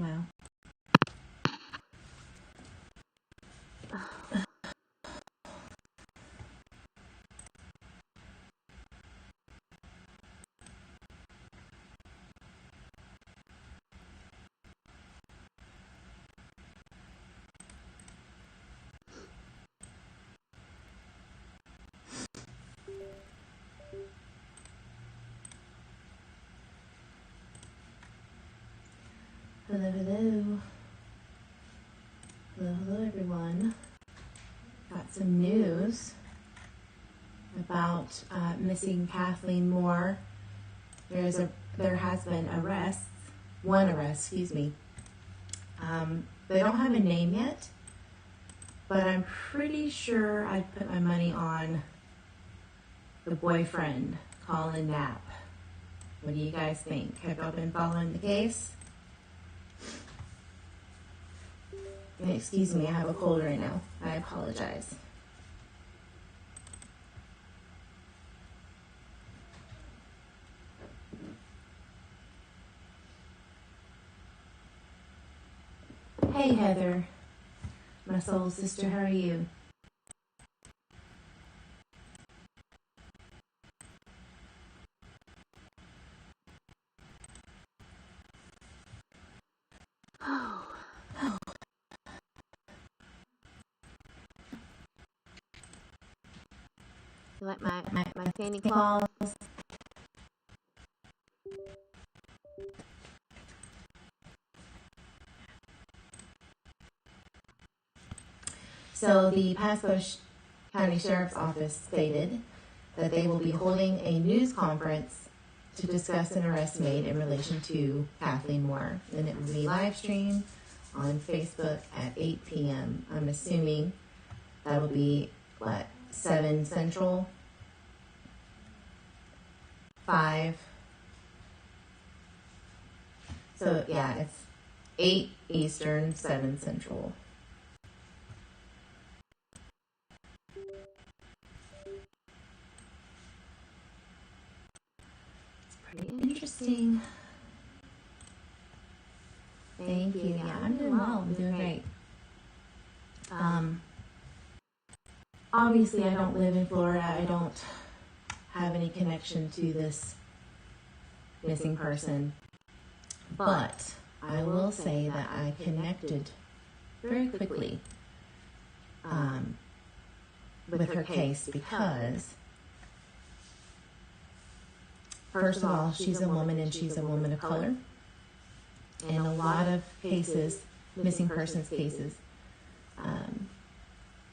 Wow. Hello, hello. Hello, hello, everyone. Got some news about missing Kathleen Moore. There has been one arrest, excuse me. They don't have a name yet, but I'm pretty sure I'd put my money on the boyfriend, Colin Knapp. What do you guys think? Have y'all been following the case? Excuse me, I have a cold right now. I apologize. Hey Heather, my soul sister, how are you? You like my Santa Claus? So the Pasco County Sheriff's Office stated that they will be holding a news conference to discuss an arrest made in relation to Kathleen Moore. And it will be live streamed on Facebook at 8 p.m. I'm assuming that will be, 7 Central, 5. So yeah, it's 8 Eastern, 7 Central. It's pretty interesting. Thank you. Yeah, I'm doing well. I'm doing great. Obviously, I don't live in Florida. I don't have any connection to this missing person. But I will say that I connected very quickly with her case because, first of all, she's a woman and she's a woman of color. And a lot of cases, missing persons cases,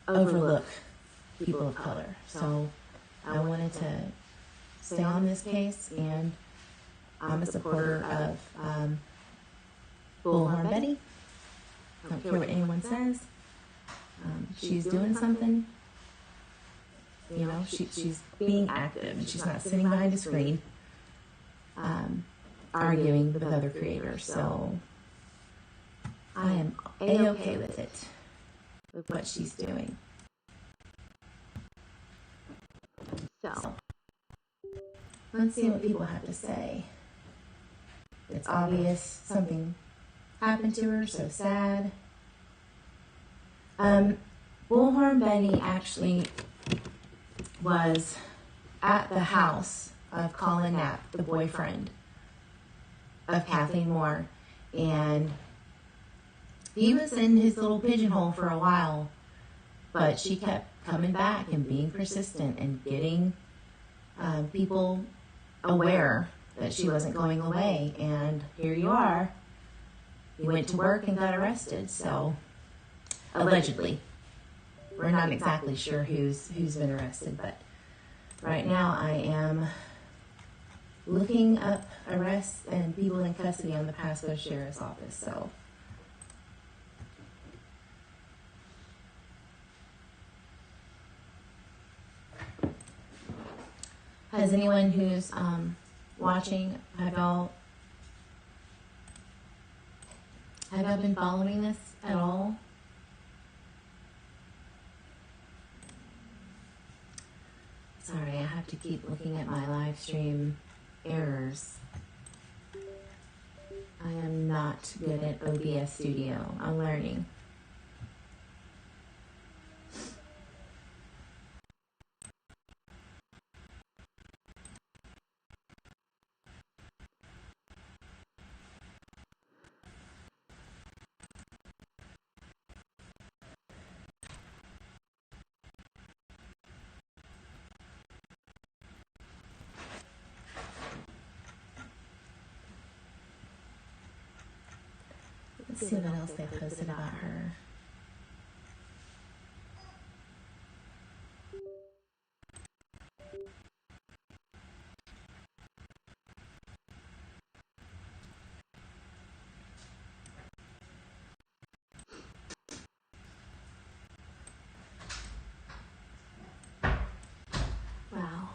overlook people of color. So I wanted to stay on this case, and I'm a supporter of Bullhorn Betty. I don't care what anyone says. She's doing something. You know, she's being active, and she's not sitting behind a screen arguing with other creators. So I am A-okay with it, with what she's doing. So let's see what people have to say. It's obvious something happened to her, so sad. Bullhorn Betty actually was at the house of Colin Knapp, the boyfriend of Kathleen Moore, and he was in his little pigeonhole for a while, but she kept coming back and being persistent and getting people aware that she wasn't going away. And here you are. You went to work and got arrested. So allegedly, we're not exactly sure who's been arrested, but right now I am looking up arrests and people in custody on the Pasco Sheriff's Office. So has anyone who's watching, have y'all been following this at all? Sorry, I have to keep looking at my live stream errors. I am not good at OBS Studio. I'm learning. Let's see what else they posted about her. Wow.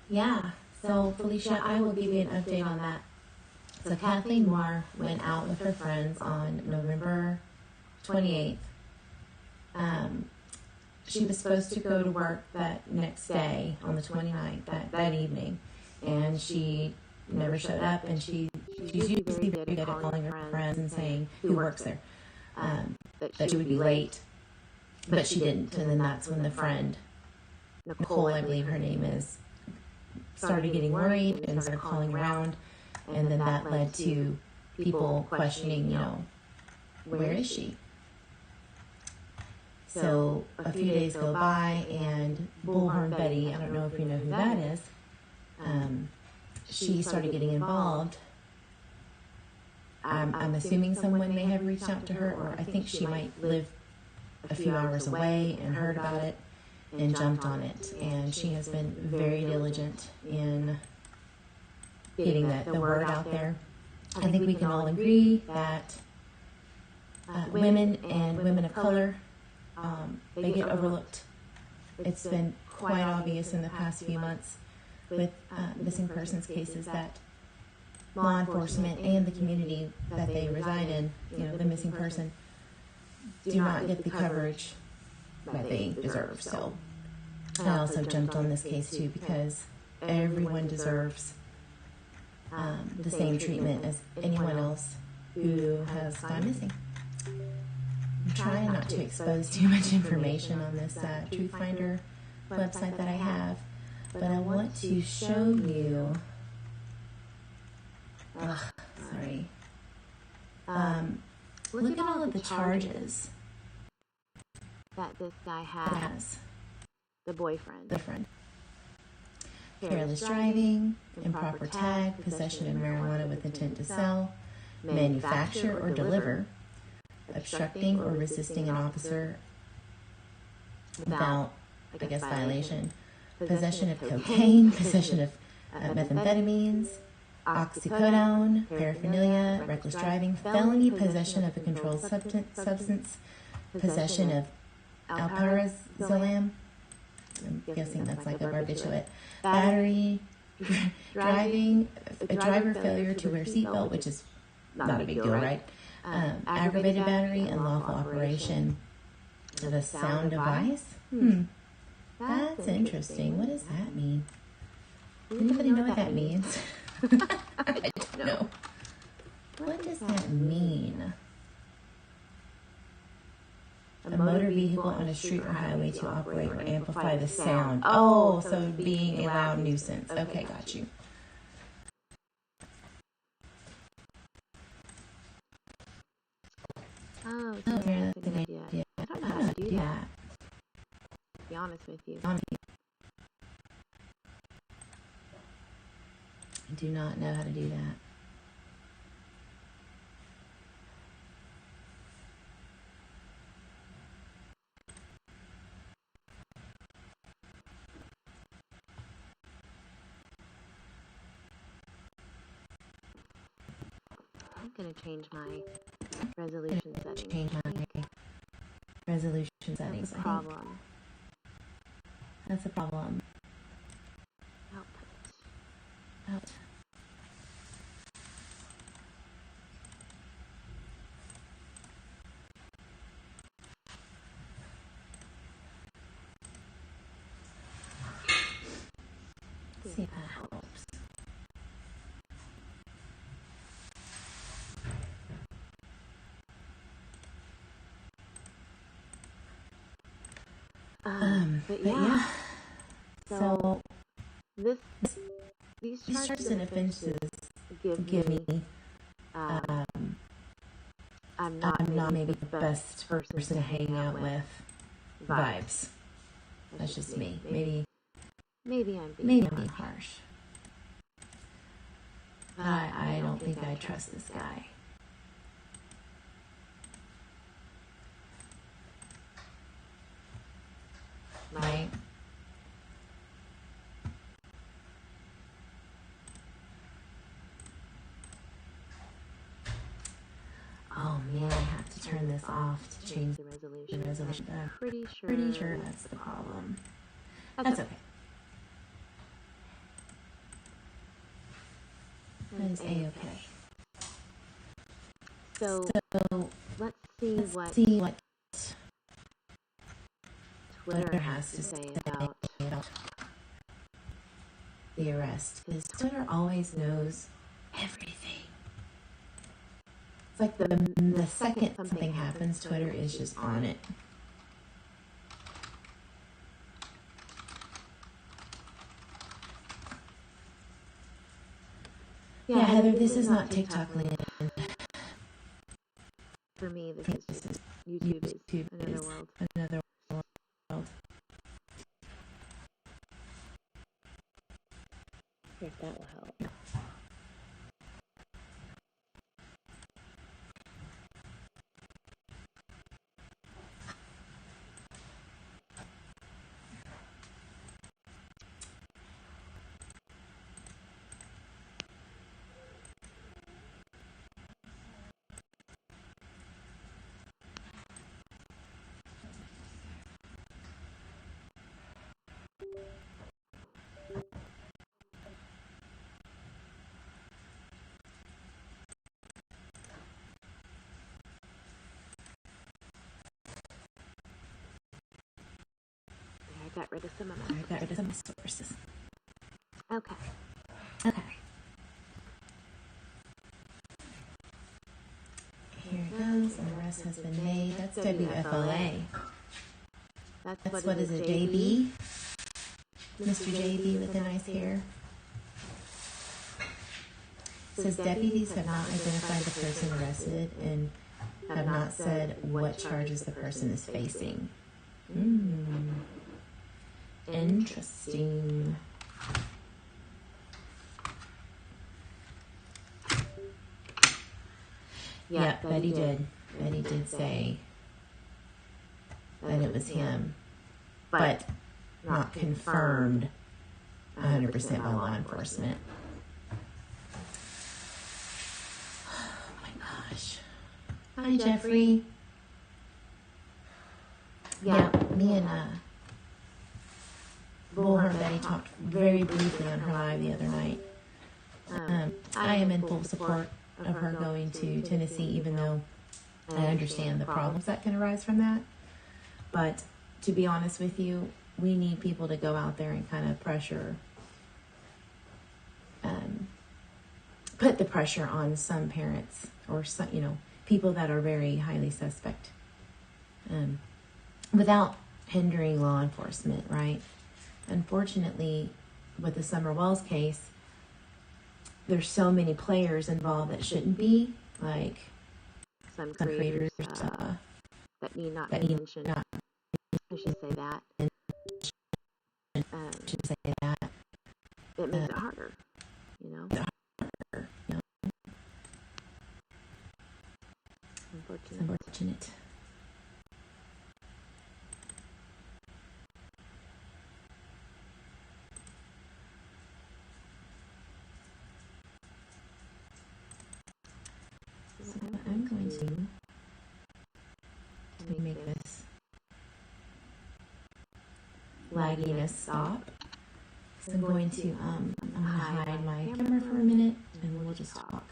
Yeah, so Felicia, I will give you an update on that. So Kathleen Moore went out with her friends on November 28th. She was supposed to go to work that next day on the 29th, that evening, and she never showed up, and she's usually very good at calling her friends and saying who works there, that she would be late, but she didn't. And then that's when the friend, Nicole, I believe her name is, started getting worried and started calling around. And then that led to people questioning, where is she? So a few days go by, and Bullhorn Betty, I don't know if you know who that is, she started getting involved. I'm assuming someone may have reached out to her, or I think she might live a few hours away and heard about it and jumped on it. And she has been very diligent in getting the word out there. I think we can all agree that women and women of color, they get overlooked. It's been quite obvious in the past few months with missing persons cases that law enforcement and the community that they reside in, the missing person, do not get the coverage that they deserve. So I also jumped on this case too, because everyone deserves the same treatment as anyone else who has gone missing. I'm trying not to expose too much information on this Truth Finder website that I have, but I want to show you. Sorry. Look at all of the charges that this guy has. The boyfriend. Careless driving, improper tag, possession of marijuana with intent to sell, manufacture or deliver, obstructing or resisting an officer without, violation, possession of cocaine, possession of methamphetamines, oxycodone, paraphernalia, reckless driving, felony possession of a controlled substance, possession of alprazolam, I'm guessing that's like a barbiturate, battery, driving, a driver failure to wear seatbelt, which is not a big deal, right? Aggravated battery, and lawful operation of a sound device. That's interesting. What does that mean? Anybody know what that means? I don't know. What does that mean? A motor vehicle on a street or highway to operate or amplify the sound. Oh, so being a loud nuisance. Okay, got you. Oh, that's a good idea. I don't know how to do that. To be honest with you. I do not know how to do that. I'm going to change my resolution settings. That's a problem. That's a problem. Output. See if that helps. But but yeah. yeah. So these these charges and offenses give give me, me I'm I'm not not maybe the best person to hang out with vibes. That's just me. Maybe I'm being harsh. But I don't think I trust this guy. Right? Oh man, I have to turn this off to change the resolution. I'm Pretty sure that's the problem. That's okay. That is A-okay. So let's see what Twitter has to say about the arrest. Because Twitter always knows everything. It's like the second something happens, Twitter is just on it. Yeah, Heather, this is not TikTok land. For me, this is just YouTube is another world. Another world. If that will help. I got rid of some of my sources. Okay. Here it goes. An arrest has been made. That's WFLA. That's what is it, JB? Mr. JB with the nice hair. Says deputies have not identified the person arrested and have not said what charges the person is facing. Interesting. Yeah, Betty did. Betty did say that it was him, but not confirmed 100% by law enforcement. Oh my gosh. Hi, Jeffrey. Yeah, me and Bullhorn Betty talked very briefly on her live the other night. I am in full support of her going to Tennessee, even though I understand the problems that can arise from that. But to be honest with you, we need people to go out there and kind of pressure, put the pressure on some parents or some, people that are very highly suspect, without hindering law enforcement, right? Unfortunately, with the Summer Wells case, there's so many players involved that shouldn't be, like some creators that need not be mentioned. I should say that. It makes it harder, Unfortunate. So I'm going to make this lagginess stop. So I'm going to hide my camera for a minute and we'll just talk.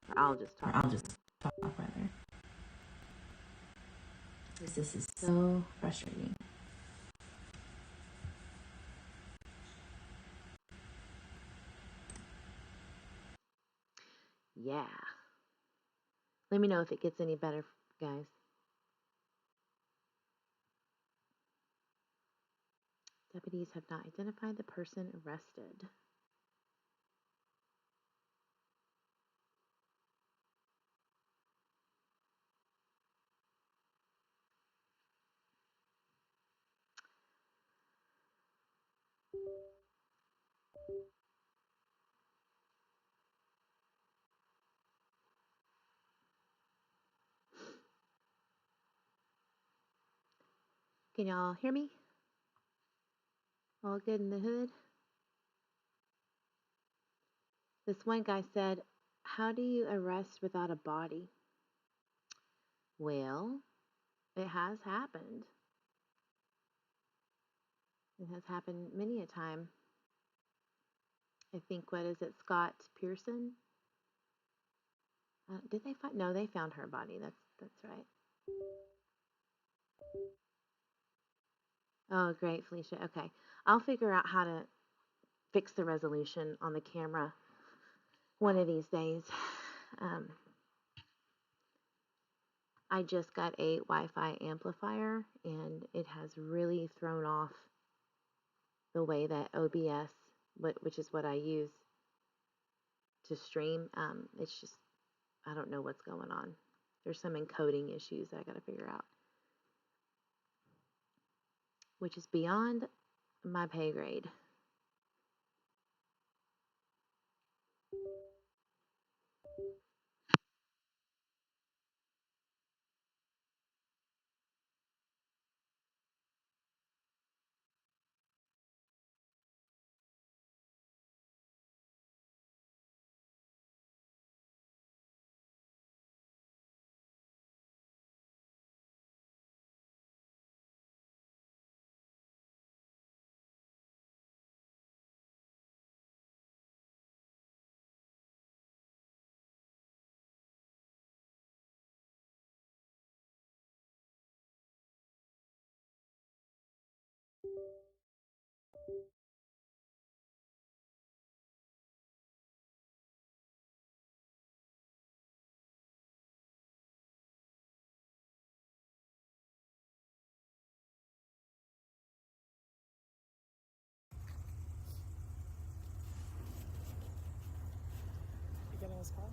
Or I'll just talk rather. Because this is so frustrating. Yeah. Let me know if it gets any better, guys. Deputies have not identified the person arrested. Can y'all hear me? All good in the hood? This one guy said, "How do you arrest without a body?" Well, it has happened. It has happened many a time. I think, what is it, Scott Pearson? Did they find? No, they found her body. That's right. Oh, great, Felicia. Okay. I'll figure out how to fix the resolution on the camera one of these days. I just got a Wi-Fi amplifier, and it has really thrown off the way that OBS, which is what I use to stream. It's just, I don't know what's going on. There's some encoding issues that I got to figure out, which is beyond my pay grade. You get in his car?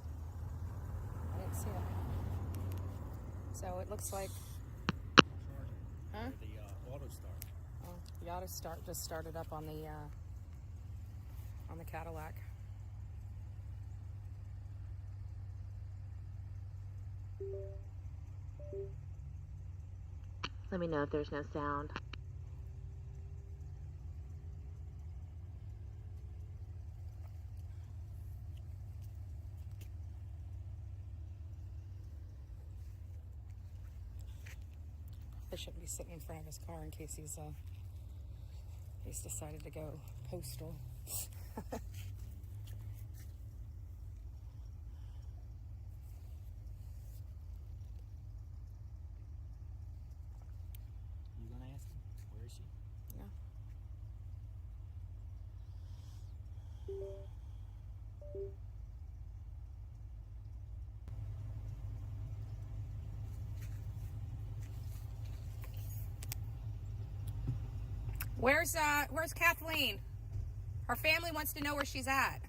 I didn't see it. So it looks like, huh? The auto start. Oh, the auto start just started up on the Cadillac. Let me know if there's no sound. They shouldn't be sitting in front of his car in case he's decided to go postal. You gonna ask him? Where is she? Yeah. Where's Kathleen? Her family wants to know where she's at.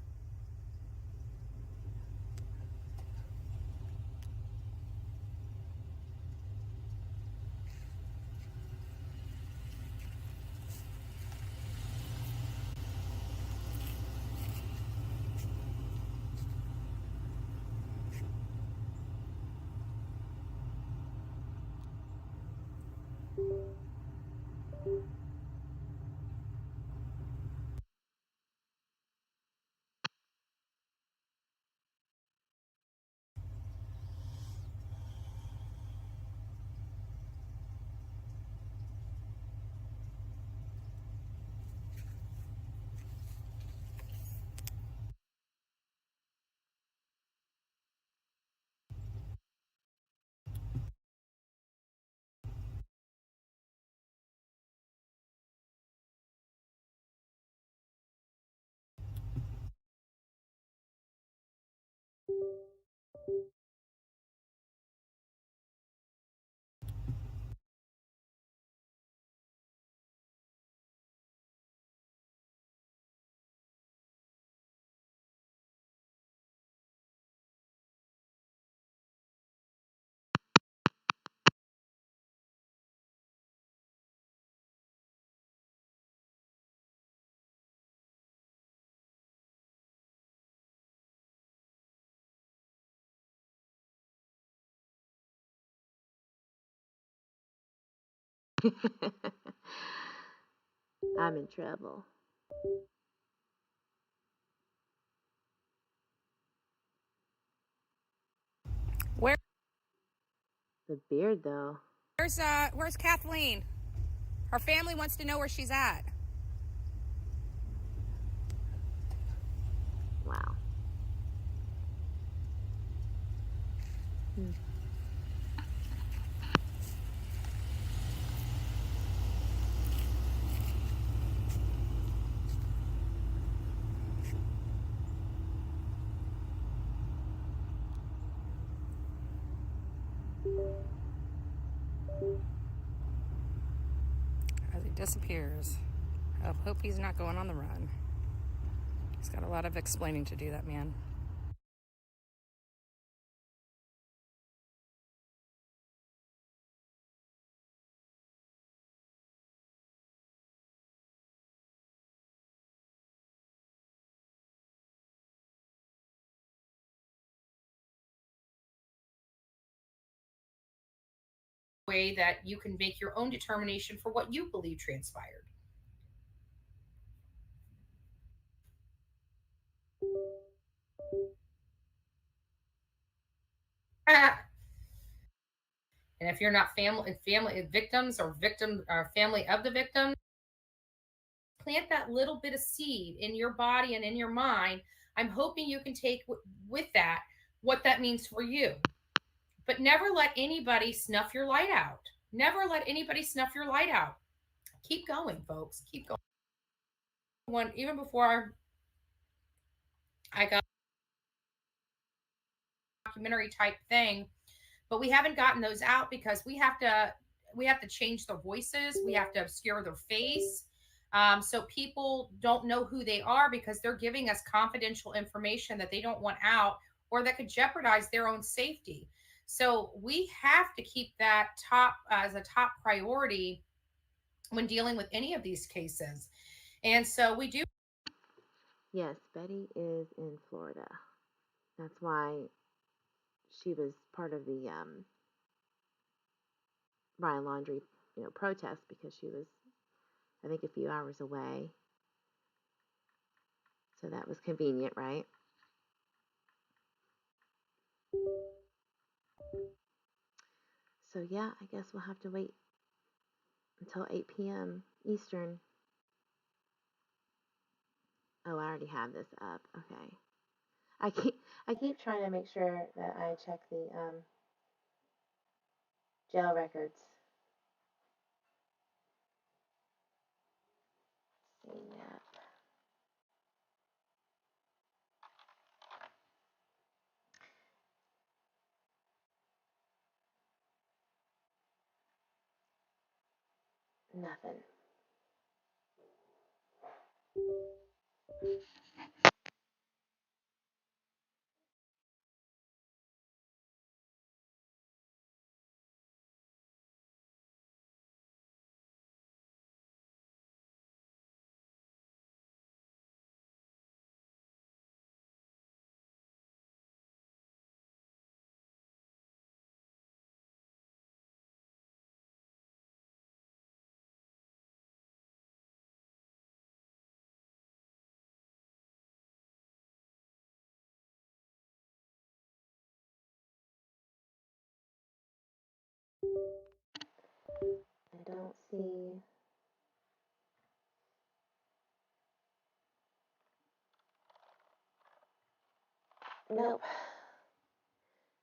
I'm in trouble. Where? The beard, though. Where's Kathleen? Her family wants to know where she's at. Wow. As he disappears. I hope he's not going on the run. He's got a lot of explaining to do, that man. Way that you can make your own determination for what you believe transpired. And if you're not family victims or victim or family of the victim, plant that little bit of seed in your body and in your mind. I'm hoping you can take with that what that means for you. But never let anybody snuff your light out. Never let anybody snuff your light out. Keep going, folks. Keep going. Even before I got a documentary type thing, but we haven't gotten those out because we have to change their voices. We have to obscure their face. So people don't know who they are because they're giving us confidential information that they don't want out or that could jeopardize their own safety. So we have to keep that top as a top priority when dealing with any of these cases. And so we do. Yes, Betty is in Florida. That's why she was part of the Brian Laundrie, protest, because she was, I think, a few hours away. So that was convenient, right? So yeah, I guess we'll have to wait until 8 p.m. Eastern. Oh, I already have this up. Okay. I keep trying to make sure that I check the jail records. Yep. Nothing. I don't see. Nope.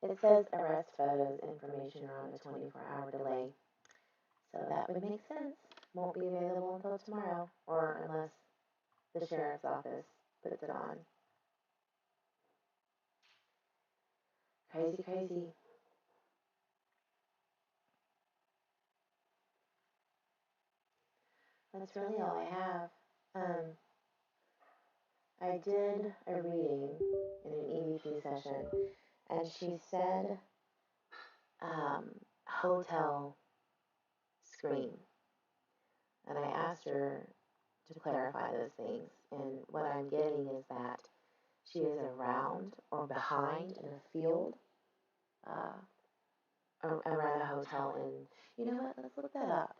It says arrest photos information are on a 24-hour delay. So that would make sense. Won't be available until tomorrow, or unless the sheriff's office puts it on. Crazy, crazy. That's really all I have. I did a reading in an EVP session, and she said hotel scream. And I asked her to clarify those things. And what I'm getting is that she is around or behind in a field around a hotel. And you know what? Let's look that up.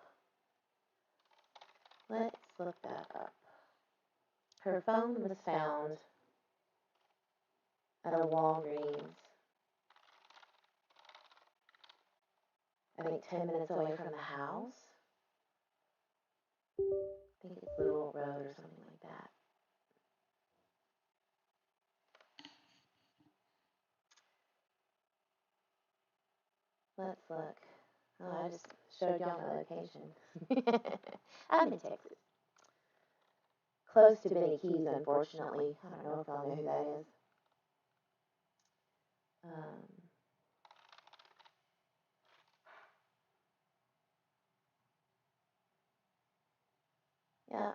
Let's look that up. Her phone was found at a Walgreens, I think 10 minutes away from the house. I think it's Little Road or something like that. Let's look. Oh, I just showed y'all my location. I'm in Texas. Close to Benny Keys, unfortunately. I don't know if y'all know who that is. Yeah.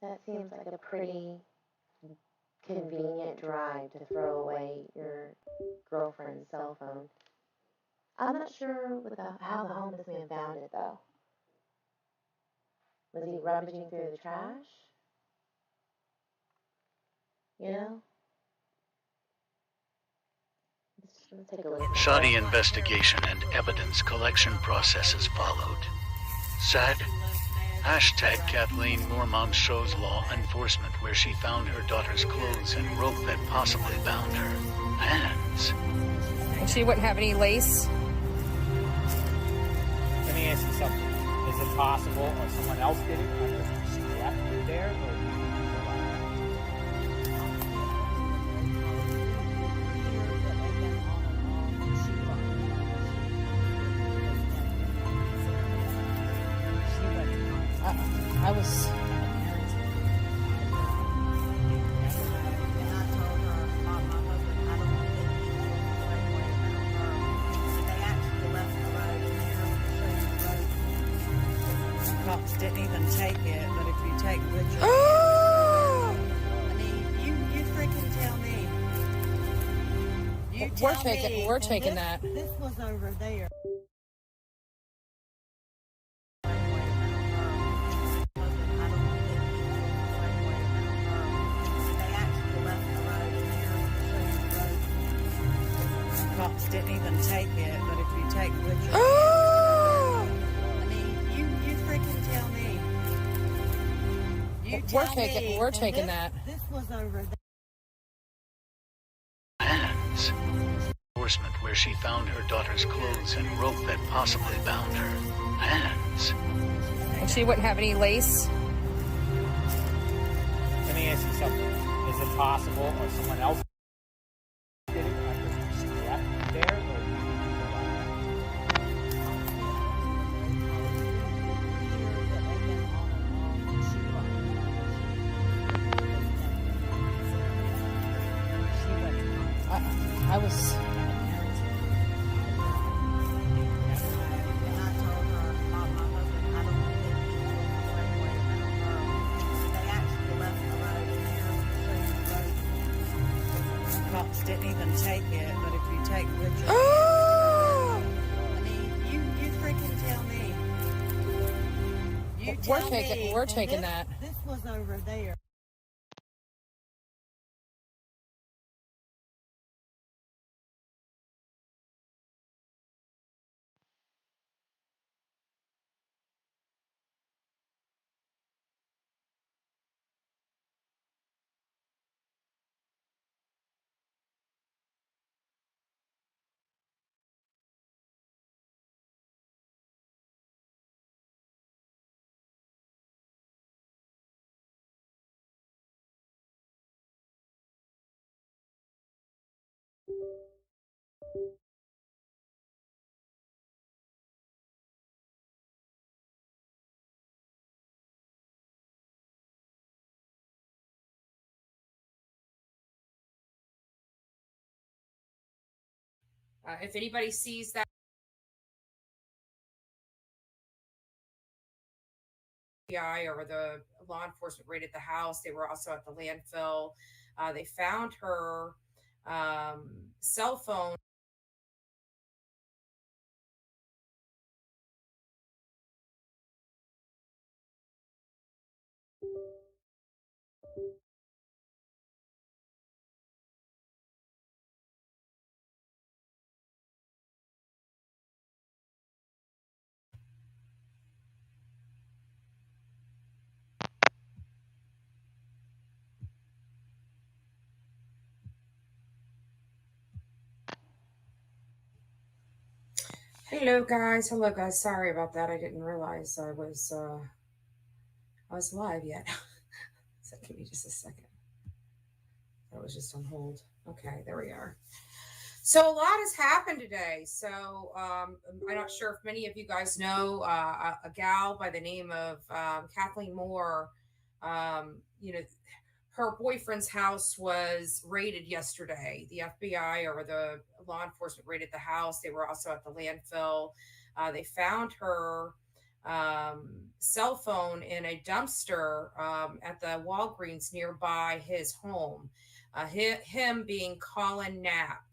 That seems like a pretty convenient drive to throw away your girlfriend's cell phone. I'm not sure how the homeless man found it, though. Was he rummaging through the trash? You know? Let's take a look. Shoddy investigation and evidence collection processes followed. Sad. Hashtag Kathleen Moore Mom shows law enforcement where she found her daughter's clothes and rope that possibly bound her hands. And she wouldn't have any lace. Let me ask you something. Is it possible, or someone else did it, or she left it there, or... I was. Cops didn't even take it, but if you take pictures, I mean, you freaking tell me. You We're tell taking. me, We're and taking this, that. This was over there. Cops didn't even take it, but if you take pictures, I mean, you freaking tell me. You We're tell taking. me, We're and taking this, that. This was over there. Hands. Enforcement where she found her daughter's clothes and rope that possibly bound her hands. And she wouldn't have any lace. Let me ask you something. Is it possible, or someone else did it, or she left it there, or... I was. Cops didn't even take it, but if you take pictures, I mean, you freaking tell me. You We're tell taking. me, We're and taking this, that. This was over there. If anybody sees that or the law enforcement raided the house, they were also at the landfill. They found her cell phone. Hello guys. Sorry about that. I didn't realize I was live yet. So give me just a second. That was just on hold. Okay, there we are. So a lot has happened today. So I'm not sure if many of you guys know a gal by the name of Kathleen Moore. You know, her boyfriend's house was raided yesterday. The FBI or the law enforcement raided the house. They were also at the landfill. They found her cell phone in a dumpster at the Walgreens nearby his home. Him being Colin Knapp.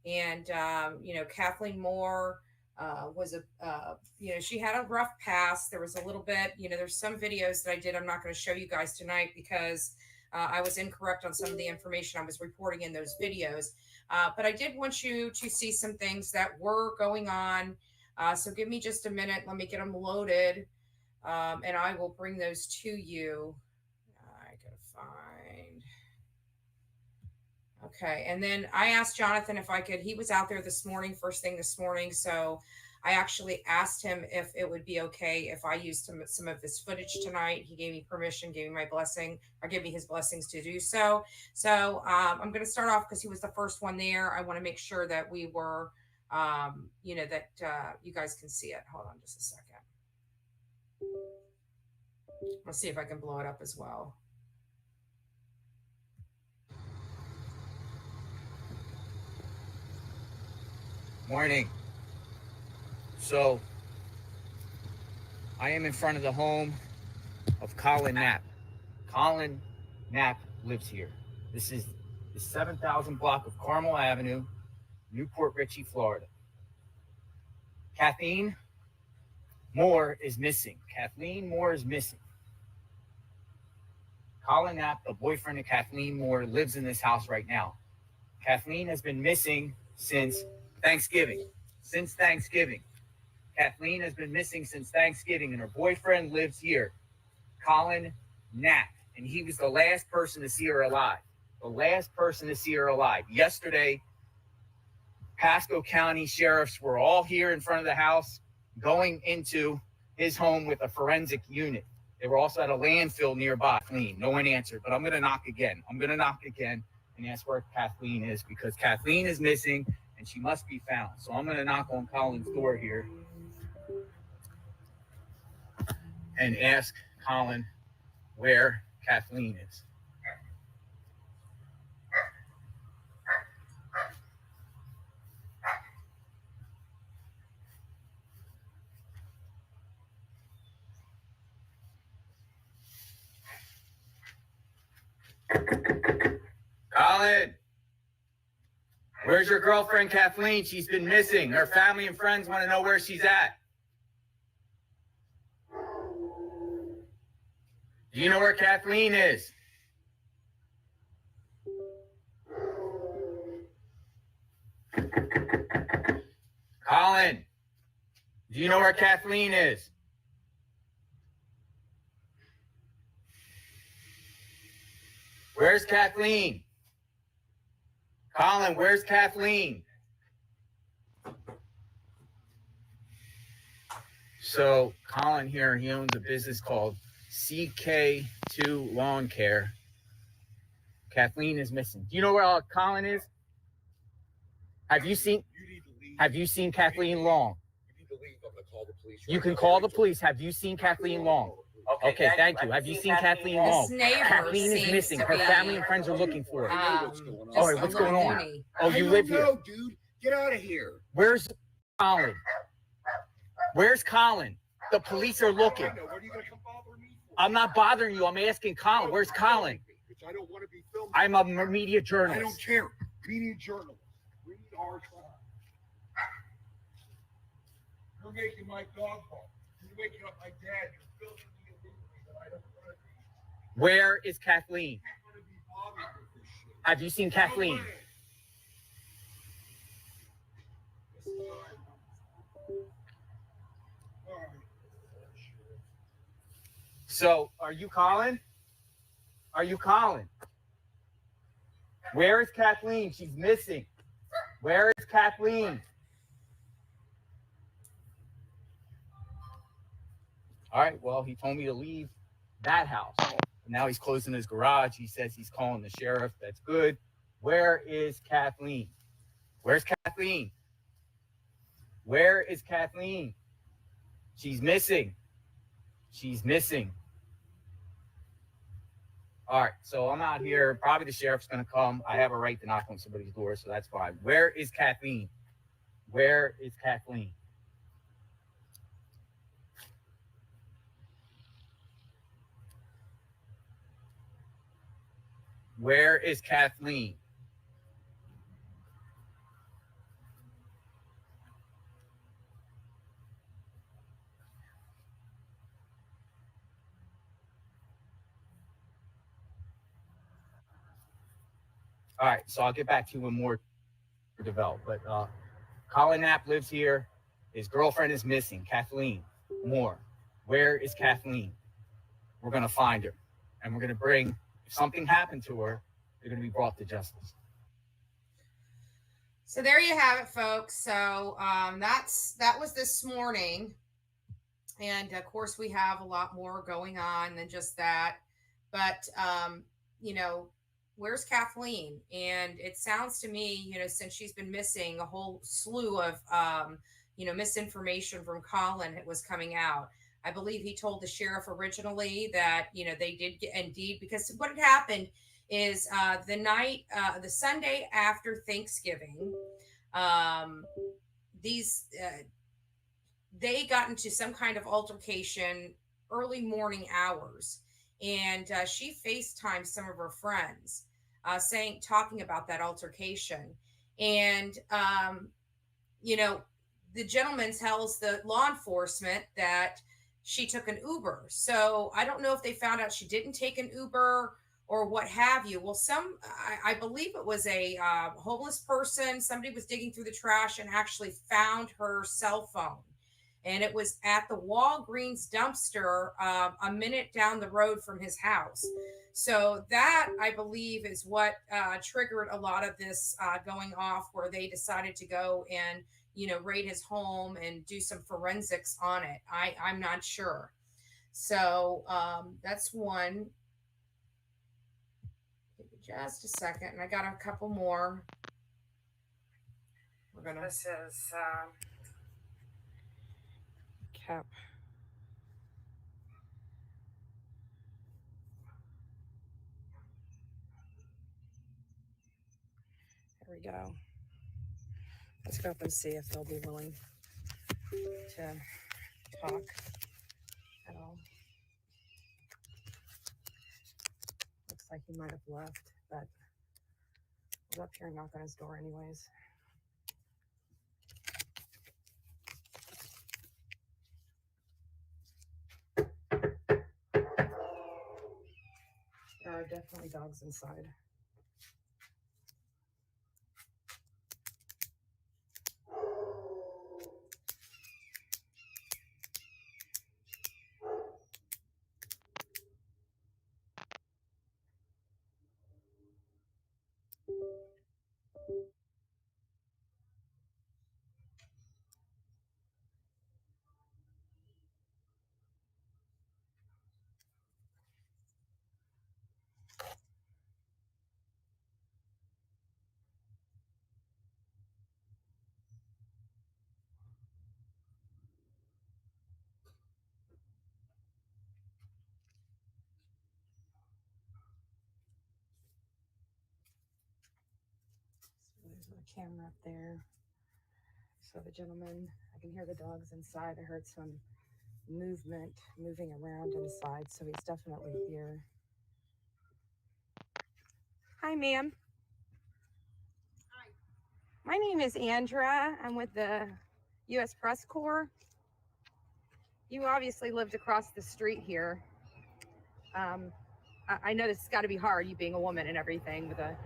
And Kathleen Moore was she had a rough past. There was a little bit, there's some videos that I did. I'm not going to show you guys tonight because I was incorrect on some of the information I was reporting in those videos. But I did want you to see some things that were going on. So give me just a minute. Let me get them loaded. And I will bring those to you. I gotta find. Okay, and then I asked Jonathan if I could, he was out there this morning, first thing this morning, so I actually asked him if it would be okay if I used some of this footage tonight. He gave me permission, gave me my blessing, or gave me his blessings to do so. So I'm going to start off because he was the first one there. I want to make sure that we were, that you guys can see it. Hold on just a second. Let's see if I can blow it up as well. Morning. So, I am in front of the home of Colin Knapp. Colin Knapp lives here. This is the 7,000 block of Carmel Avenue, Port Richey, Florida. Kathleen Moore is missing. Kathleen Moore is missing. Colin Knapp, the boyfriend of Kathleen Moore, lives in this house right now. Kathleen has been missing since Thanksgiving. Kathleen has been missing since Thanksgiving, and her boyfriend lives here, Colin Knapp, and he was the last person to see her alive. Yesterday, Pasco County sheriffs were all here in front of the house, going into his home with a forensic unit. They were also at a landfill nearby. Kathleen, no one answered, but I'm going to knock again. And ask where Kathleen is, because Kathleen is missing and she must be found. So I'm going to knock on Colin's door here and ask Colin where Kathleen is. Colin, where's your girlfriend Kathleen? She's been missing. Her family and friends want to know where she's at. Do you know where Kathleen is? Colin, do you know where Kathleen is? Where's Kathleen? Colin, where's Kathleen? So Colin here, he owns a business called CK2 Lawn Care. Kathleen is missing. Do you know where Colin is? Have you seen Kathleen Long? You need to leave. I'm gonna call the police. You can call the police. Have you seen Kathleen Long? Okay, thank you. Have you seen Kathleen Long? Kathleen is missing. Her family and friends are looking for her. All right, what's going on? Oh, you live here. No, dude. Get out of here. Where's Colin? Where's Colin? The police are looking. What are you going to come bother me for? I'm not bothering you. I'm asking Colin. Where's Colin? I don't want to be filmed. I'm a media journalist. I don't care. Media journalist. Read our trial. You're making my dog bark. You're waking up my dad. You're filming me illegally that I don't want to be. Where is Kathleen? I don't want to be bothered with this shit. Have you seen Kathleen? So, are you Colin? Are you Colin? Where is Kathleen? She's missing. Where is Kathleen? All right, well, he told me to leave that house. Now he's closing his garage. He says he's calling the sheriff. That's good. Where is Kathleen? Where's Kathleen? Where is Kathleen? She's missing. She's missing. All right, so I'm out here. Probably the sheriff's going to come. I have a right to knock on somebody's door, so that's fine. Where is Kathleen? Where is Kathleen? Where is Kathleen? All right, so I'll get back to you when more develop. But Colin Knapp lives here. His girlfriend is missing, Kathleen Moore. Where is Kathleen? We're going to find her. And we're going to bring, if something happened to her, they're going to be brought to justice. So there you have it, folks. So that was this morning. And of course, we have a lot more going on than just that. But, you know, where's Kathleen? And it sounds to me, you know, since she's been missing, a whole slew of, you know, misinformation from Colin was coming out. I believe he told the sheriff originally that, you know, they did get, indeed, because what had happened is the Sunday after Thanksgiving, they got into some kind of altercation early morning hours. And she FaceTimed some of her friends talking about that altercation. And, you know, the gentleman tells the law enforcement that she took an Uber. So I don't know if they found out she didn't take an Uber or what have you. Well, I believe it was a homeless person. Somebody was digging through the trash and actually found her cell phone. And it was at the Walgreens dumpster a minute down the road from his house. So that, I believe, is what triggered a lot of this going off, where they decided to go and, you know, raid his home and do some forensics on it. I'm not sure. So that's one. Give me just a second. And I got a couple more. This is cap. There we go. Let's go up and see if they'll be willing to talk at all. Looks like he might have left, but I was up here and knock on his door anyways. There are definitely dogs inside. There's a camera up there. So the gentleman, I can hear the dogs inside. I heard some moving around inside, so he's definitely here. Hi, ma'am. Hi. My name is Andra. I'm with the U.S. Press Corps. You obviously lived across the street here. I know this has got to be hard, you being a woman and everything with a...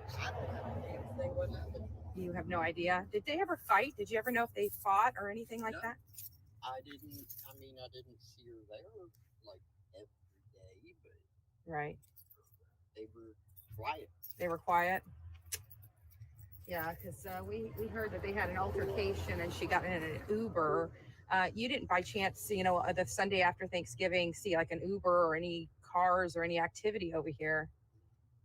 You have no idea. Did they ever fight? Did you ever know if they fought or anything like that? I didn't see her there like every day, but right. They were quiet. They were quiet? Yeah, because we heard that they had an altercation and she got in an Uber You didn't by chance, you know, the Sunday after Thanksgiving, see like an Uber or any cars or any activity over here?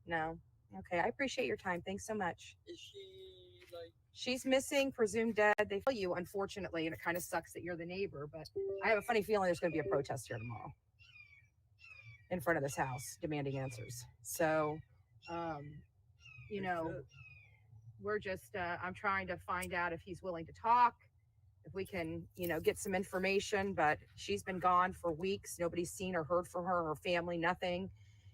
No. Okay, I appreciate your time. Thanks so much. Is she like? She's missing, presumed dead. They tell you, unfortunately, and it kind of sucks that you're the neighbor, but I have a funny feeling there's going to be a protest here tomorrow in front of this house demanding answers. So, you know, we're just, I'm trying to find out if he's willing to talk, if we can, you know, get some information, but she's been gone for weeks. Nobody's seen or heard from her family, nothing.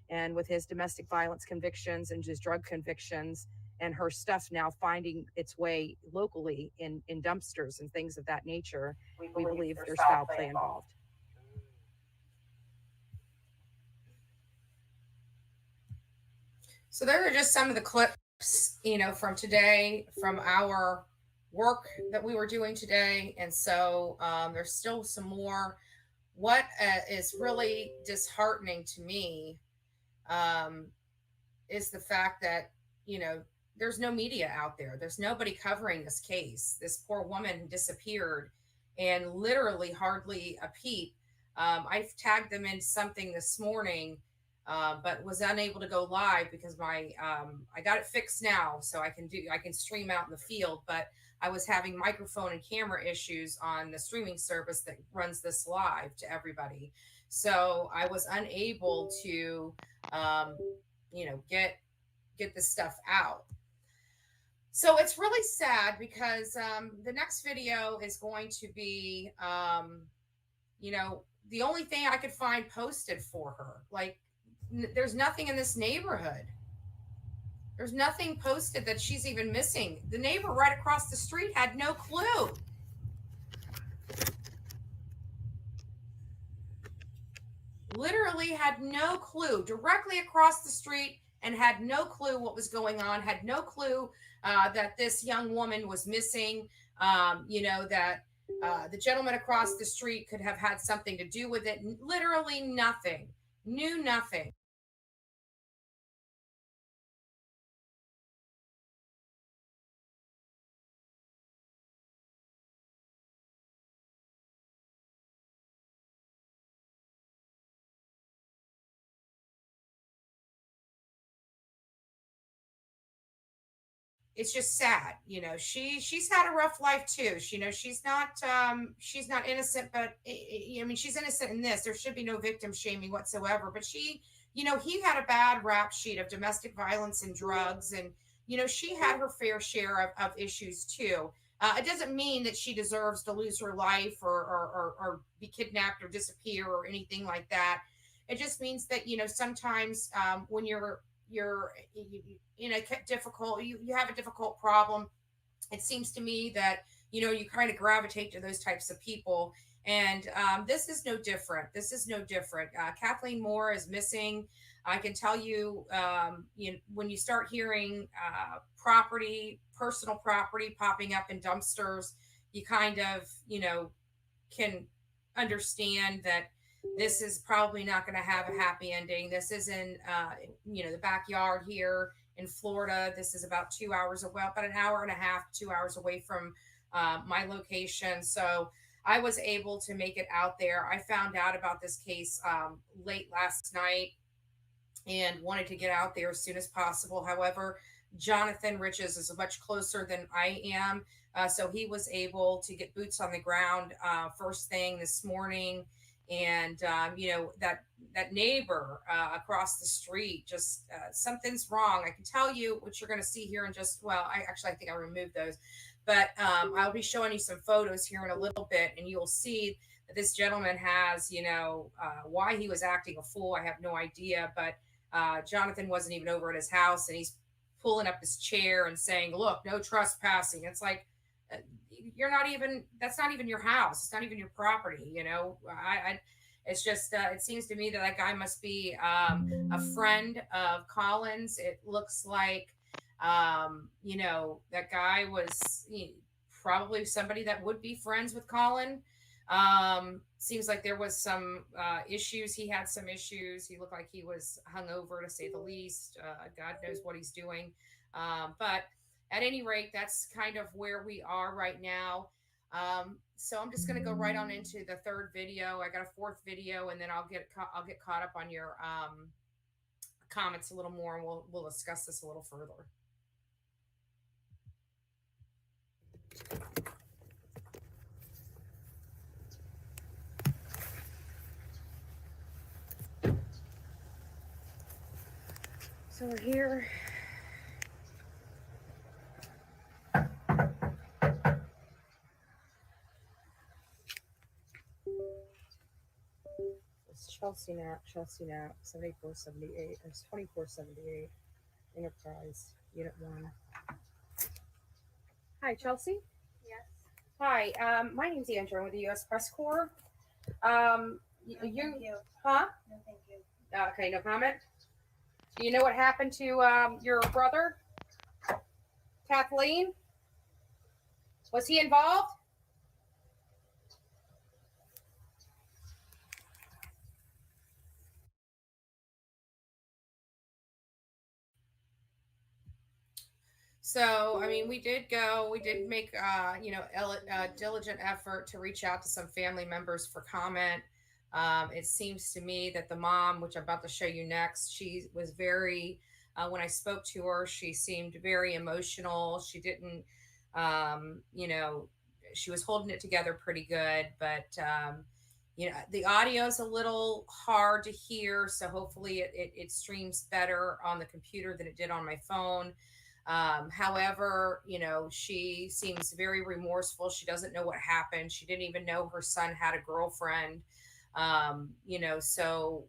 And with his domestic violence convictions and his drug convictions and her stuff now finding its way locally in dumpsters and things of that nature, we believe there's foul play involved. So there are just some of the clips, you know, from today, from our work that we were doing today. And so there's still some more. What is really disheartening to me is the fact that, you know, there's no media out there. There's nobody covering this case. This poor woman disappeared and literally hardly a peep. I've tagged them in something this morning, but was unable to go live because my I got it fixed now, so I can stream out in the field. But I was having microphone and camera issues on the streaming service that runs this live to everybody, so I was unable to, you know, get this stuff out. So it's really sad because the next video is going to be, you know, the only thing I could find posted for her. Like, there's nothing in this neighborhood. There's nothing posted that she's even missing. The neighbor right across the street had no clue. Literally had no clue. Directly across the street and had no clue what was going on, had no clue that this young woman was missing, you know, that the gentleman across the street could have had something to do with it. Literally nothing. Knew nothing. It's just sad, you know. She's had a rough life too. You know, she's not innocent, but I mean, she's innocent in this. There should be no victim shaming whatsoever. But she, you know, he had a bad rap sheet of domestic violence and drugs, and you know, she had her fair share of issues too. It doesn't mean that she deserves to lose her life or be kidnapped or disappear or anything like that. It just means that, you know, sometimes when you're in a difficult, you have a difficult problem, it seems to me that, you know, you kind of gravitate to those types of people. And this is no different. This is no different. Kathleen Moore is missing. I can tell you, you know, when you start hearing personal property popping up in dumpsters, you kind of, you know, can understand that this is probably not going to have a happy ending. This is in, you know, the backyard here in Florida. This is about 2 hours away, about an hour and a half, 2 hours away from my location. So I was able to make it out there. I found out about this case late last night and wanted to get out there as soon as possible. However, Jonathan Riches is much closer than I am. So he was able to get boots on the ground first thing this morning. And you know, that neighbor across the street, just something's wrong. I can tell you what you're going to see here in just, well, I think I removed those, but I'll be showing you some photos here in a little bit, and you'll see that this gentleman has, you know, why he was acting a fool, I have no idea, but Jonathan wasn't even over at his house, and he's pulling up his chair and saying, look, no trespassing. It's like, you're not even, that's not even your house. It's not even your property. You know, it's just, it seems to me that that guy must be a friend of Colin's. It looks like, you know, that guy was probably somebody that would be friends with Colin. Seems like there was some issues. He had some issues. He looked like he was hungover, to say the least. God knows what he's doing. But at any rate, that's kind of where we are right now. So I'm just going to go right on into the third video. I got a fourth video, and then I'll get caught up on your comments a little more, and we'll discuss this a little further. So we're here. It's Chelsea Knapp, 7478. It's 2478. Enterprise, Unit 1. Hi, Chelsea. Yes. Hi, my name's Andrew. I'm with the U.S. Press Corps. No, thank you. Huh? No, thank you. Okay, no comment. Do you know what happened to your brother, Kathleen? Was he involved? So, I mean, we did make, diligent effort to reach out to some family members for comment. It seems to me that the mom, which I'm about to show you next, she was very, when I spoke to her, she seemed very emotional. She didn't, she was holding it together pretty good, but, the audio is a little hard to hear. So hopefully it streams better on the computer than it did on my phone. However, she seems very remorseful. She doesn't know what happened. She didn't even know her son had a girlfriend. So,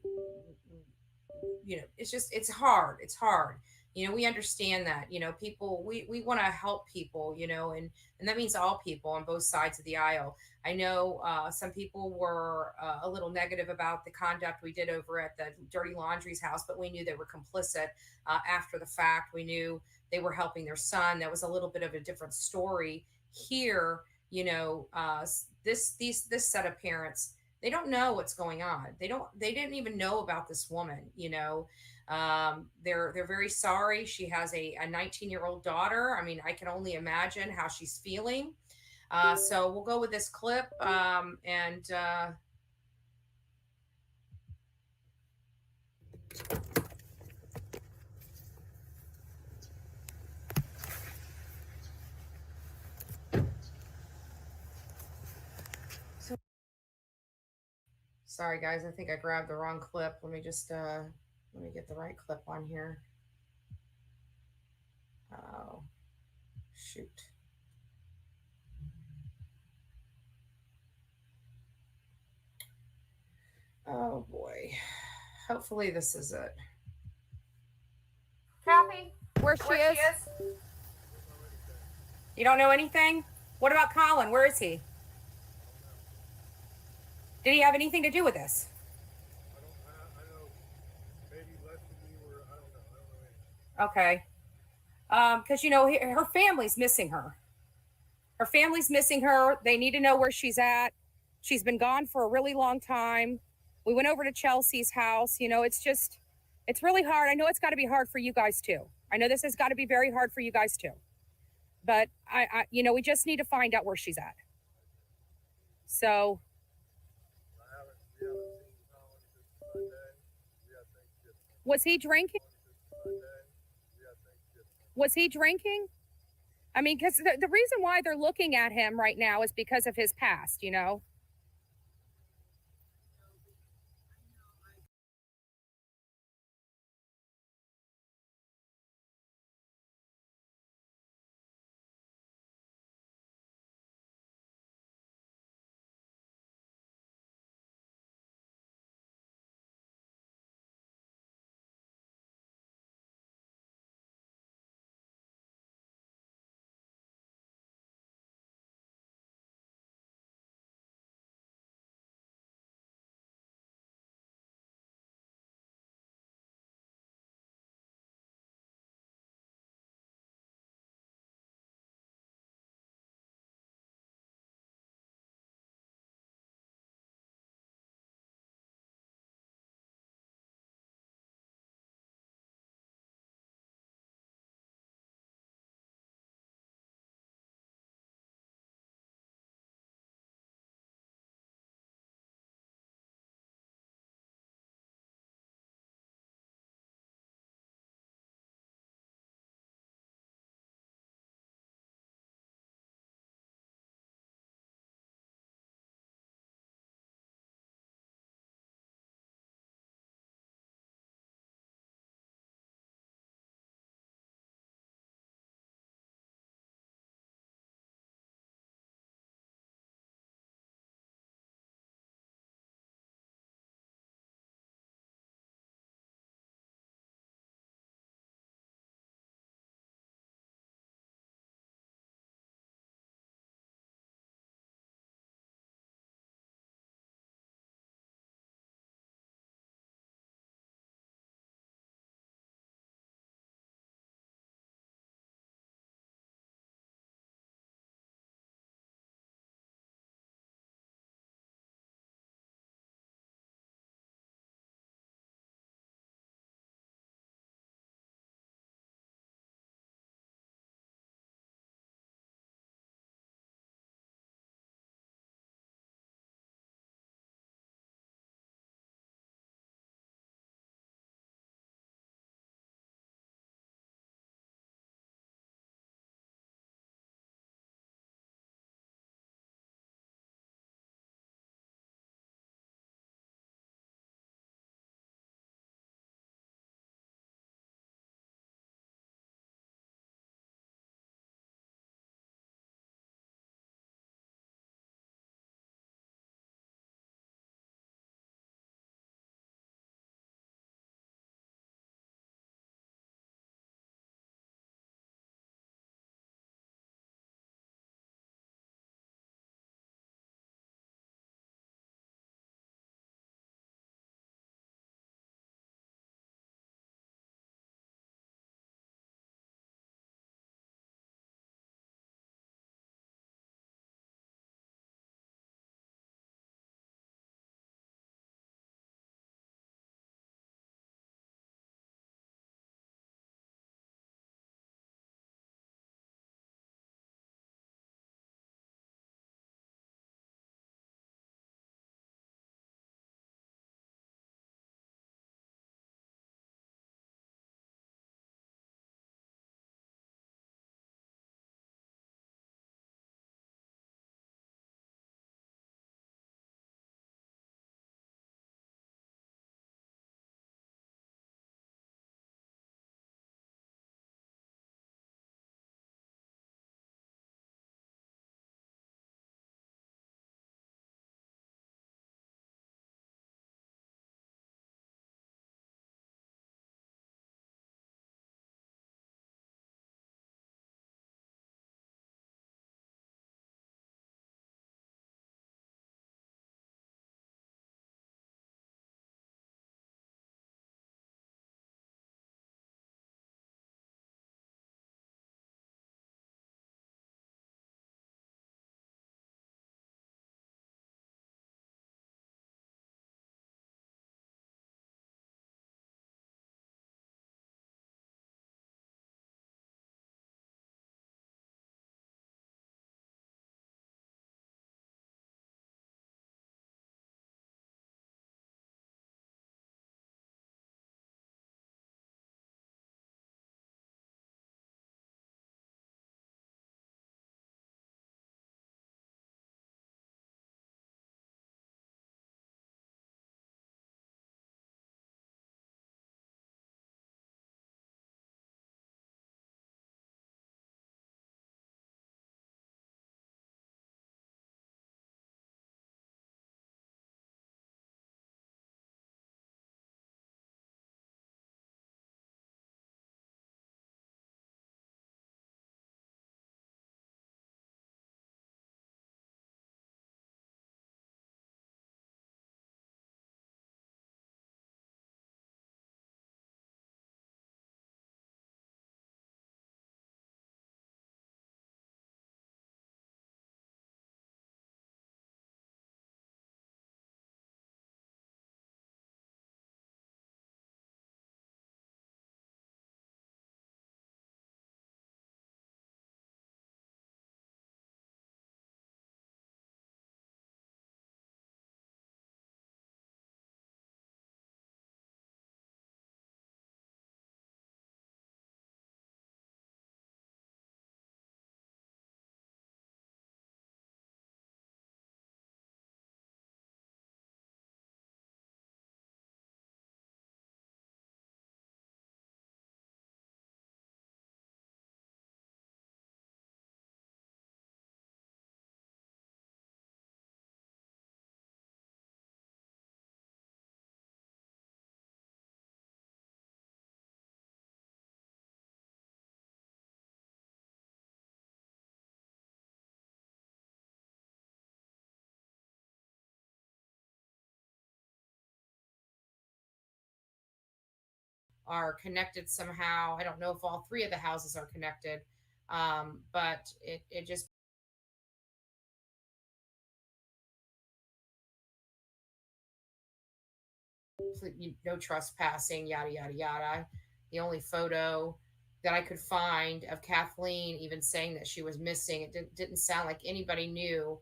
it's hard. It's hard. We understand that, people, we want to help people, and that means all people on both sides of the aisle. I know some people were a little negative about the conduct we did over at the Dirty Laundry's house, but we knew they were complicit after the fact. We knew they were helping their son. That was a little bit of a different story here. This set of parents, they don't know what's going on. They didn't even know about this woman. They're very sorry. She has a 19-year-old daughter. I mean, I can only imagine how she's feeling. So we'll go with this clip, and sorry guys, I think I grabbed the wrong clip. Let me just let me get the right clip on here. Oh, shoot. Oh boy. Hopefully this is it. Kathy, where she is? You don't know anything? What about Colin? Where is he? Did he have anything to do with this? I know maybe less than me, or I don't know. Okay. Because, her family's missing her. Her family's missing her. They need to know where she's at. She's been gone for a really long time. We went over to Chelsea's house. It's really hard. I know it's got to be hard for you guys too. I know this has got to be very hard for you guys too. But we just need to find out where she's at. So. We haven't seen Colin since Sunday. We had Thanksgiving. Was he drinking? Was he drinking? I mean, because the reason why they're looking at him right now is because of his past, are connected somehow. I don't know if all 3 of the houses are connected, but it just no trespassing, yada yada yada. The only photo that I could find of Kathleen even saying that she was missing, it didn't sound like anybody knew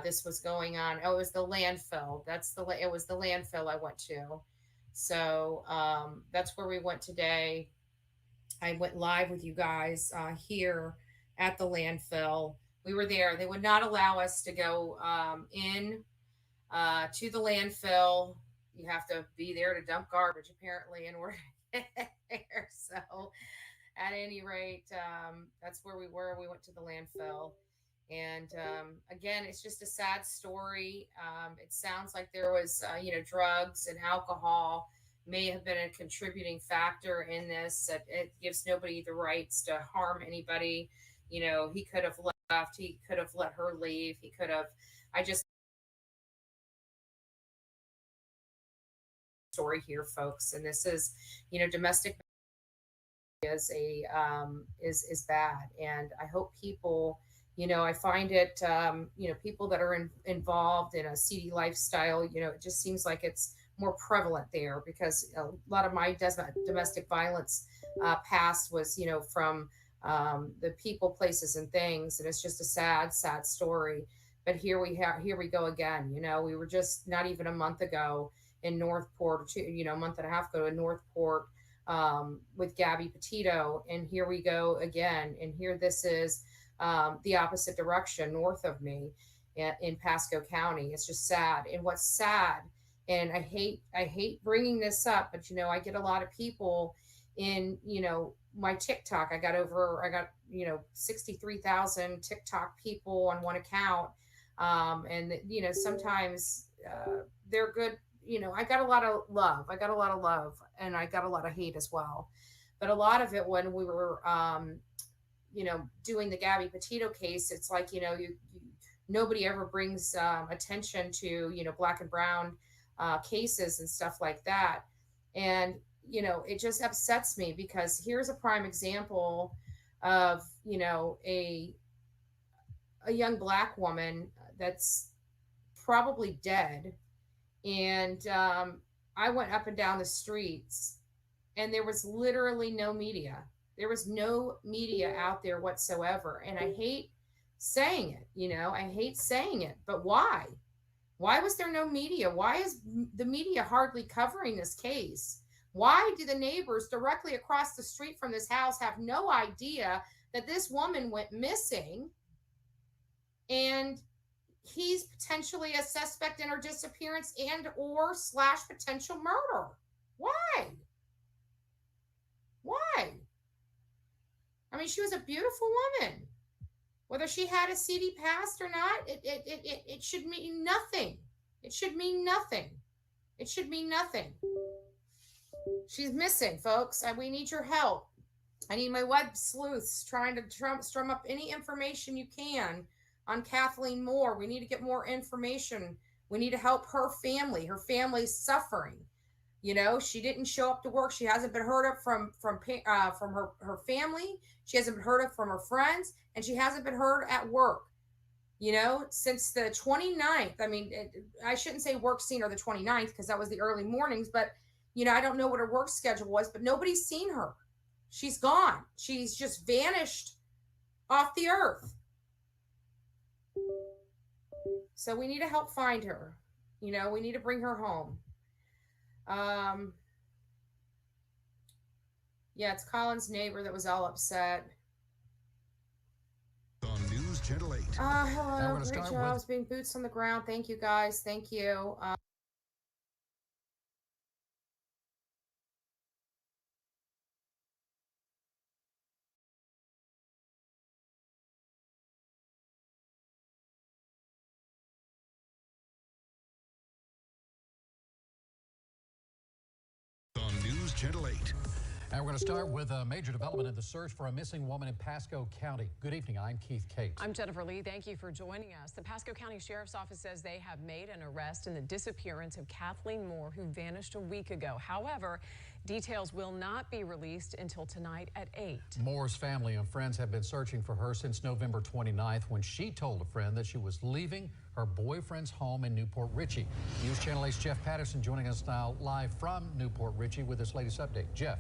this was going on. Oh, it was the landfill. It was the landfill I went to. So that's where we went today. I went live with you guys here at the landfill. We were there. They would not allow us to go in to the landfill. You have to be there to dump garbage, apparently, in order to get there. So, at any rate, that's where we were. We went to the landfill. And again, it's just a sad story. It sounds like there was, drugs and alcohol may have been a contributing factor in this. It gives nobody the rights to harm anybody. He could have left. He could have let her leave. He could have. I just story here, folks, and this is, domestic is is bad, and I hope people. I find it, people that are involved in a seedy lifestyle, it just seems like it's more prevalent there because a lot of my domestic violence past was, from the people, places, and things. And it's just a sad, sad story. But here we go again. We were just not even a month ago in Northport, a month and a half ago in Northport with Gabby Petito. And here we go again. And here this is the opposite direction north of me in Pasco County. It's just sad. And what's sad, and I hate bringing this up, but I get a lot of people in my TikTok. I got 63,000 TikTok people on one account, and sometimes they're good. I got a lot of love. And I got a lot of hate as well. But a lot of it, when we were doing the Gabby Petito case, it's like, nobody ever brings attention to, black and brown cases and stuff like that. And, it just upsets me because here's a prime example of, a young black woman that's probably dead. And I went up and down the streets and there was literally no media. There was no media out there whatsoever. And I hate saying it, but why? Why was there no media? Why is the media hardly covering this case? Why do the neighbors directly across the street from this house have no idea that this woman went missing and he's potentially a suspect in her disappearance and or / potential murder? Why? I mean, she was a beautiful woman. Whether she had a seedy past or not, it should mean nothing. It should mean nothing. She's missing, folks. We need your help. I need my web sleuths trying to strum up any information you can on Kathleen Moore. We need to get more information. We need to help her family. Her family's suffering. She didn't show up to work. She hasn't been heard of from her family. She hasn't been heard of from her friends, and she hasn't been heard at work, since the 29th. I mean, I shouldn't say work seen her the 29th because that was the early mornings, but, I don't know what her work schedule was, but nobody's seen her. She's gone. She's just vanished off the earth. So we need to help find her. We need to bring her home. Yeah, it's Colin's neighbor that was all upset. On News Channel 8. Hello, great jobs being boots on the ground. Thank you, guys. Thank you. On News Channel 8. And we're going to start with a major development in the search for a missing woman in Pasco County. Good evening. I'm Keith Cates. I'm Jennifer Lee. Thank you for joining us. The Pasco County Sheriff's Office says they have made an arrest in the disappearance of Kathleen Moore, who vanished a week ago. However, details will not be released until tonight at 8. Moore's family and friends have been searching for her since November 29th, when she told a friend that she was leaving her boyfriend's home in Port Richey. News Channel 8's Jeff Patterson joining us now live from Port Richey with this latest update. Jeff.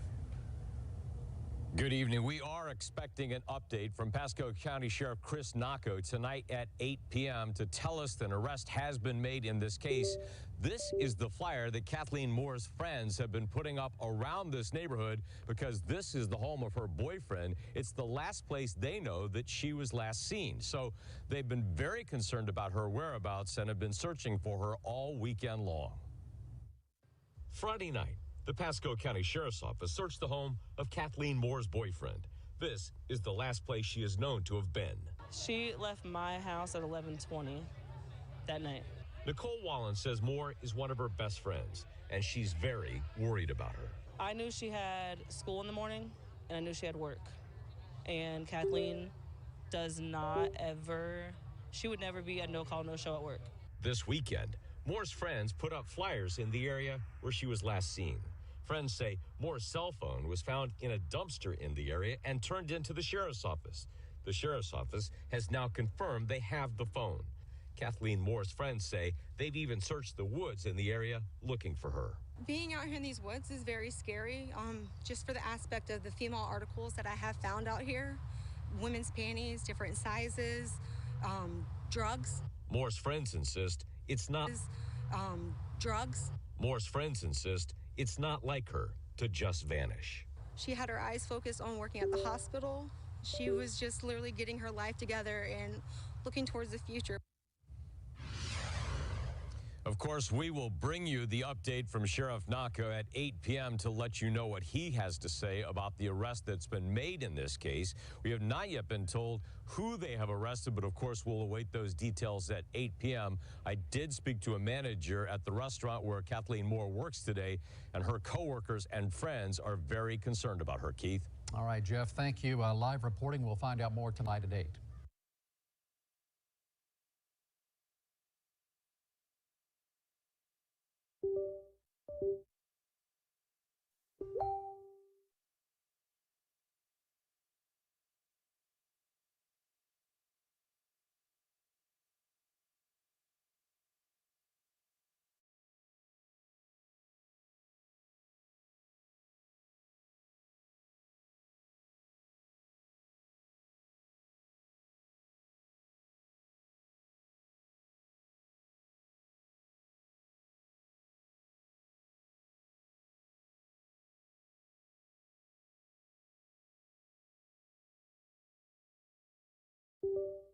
Good evening. We are expecting an update from Pasco County Sheriff Chris Nacco tonight at 8 p.m. to tell us that an arrest has been made in this case. This is the flyer that Kathleen Moore's friends have been putting up around this neighborhood because this is the home of her boyfriend. It's the last place they know that she was last seen. So they've been very concerned about her whereabouts and have been searching for her all weekend long. Friday night, the Pasco County Sheriff's Office searched the home of Kathleen Moore's boyfriend. This is the last place she is known to have been. She left my house at 11:20 that night. Nicole Wallen says Moore is one of her best friends, and she's very worried about her. I knew she had school in the morning, and I knew she had work. And Kathleen does not ever, she would never be a no-call, no-show at work. This weekend, Moore's friends put up flyers in the area where she was last seen. Friends say Moore's cell phone was found in a dumpster in the area and turned into the sheriff's office. The sheriff's office has now confirmed they have the phone. Kathleen Moore's friends say they've even searched the woods in the area looking for her. Being out here in these woods is very scary, just for the aspect of the female articles that I have found out here. Women's panties, different sizes, drugs. Moore's friends insist it's not drugs. Moore's friends insist it's not like her to just vanish. She had her eyes focused on working at the hospital. She was just literally getting her life together and looking towards the future. Of course, we will bring you the update from Sheriff Nacco at 8 p.m. to let you know what he has to say about the arrest that's been made in this case. We have not yet been told who they have arrested, but of course, we'll await those details at 8 p.m. I did speak to a manager at the restaurant where Kathleen Moore works today, and her coworkers and friends are very concerned about her, Keith. All right, Jeff, thank you. Live reporting. We'll find out more tonight at 8.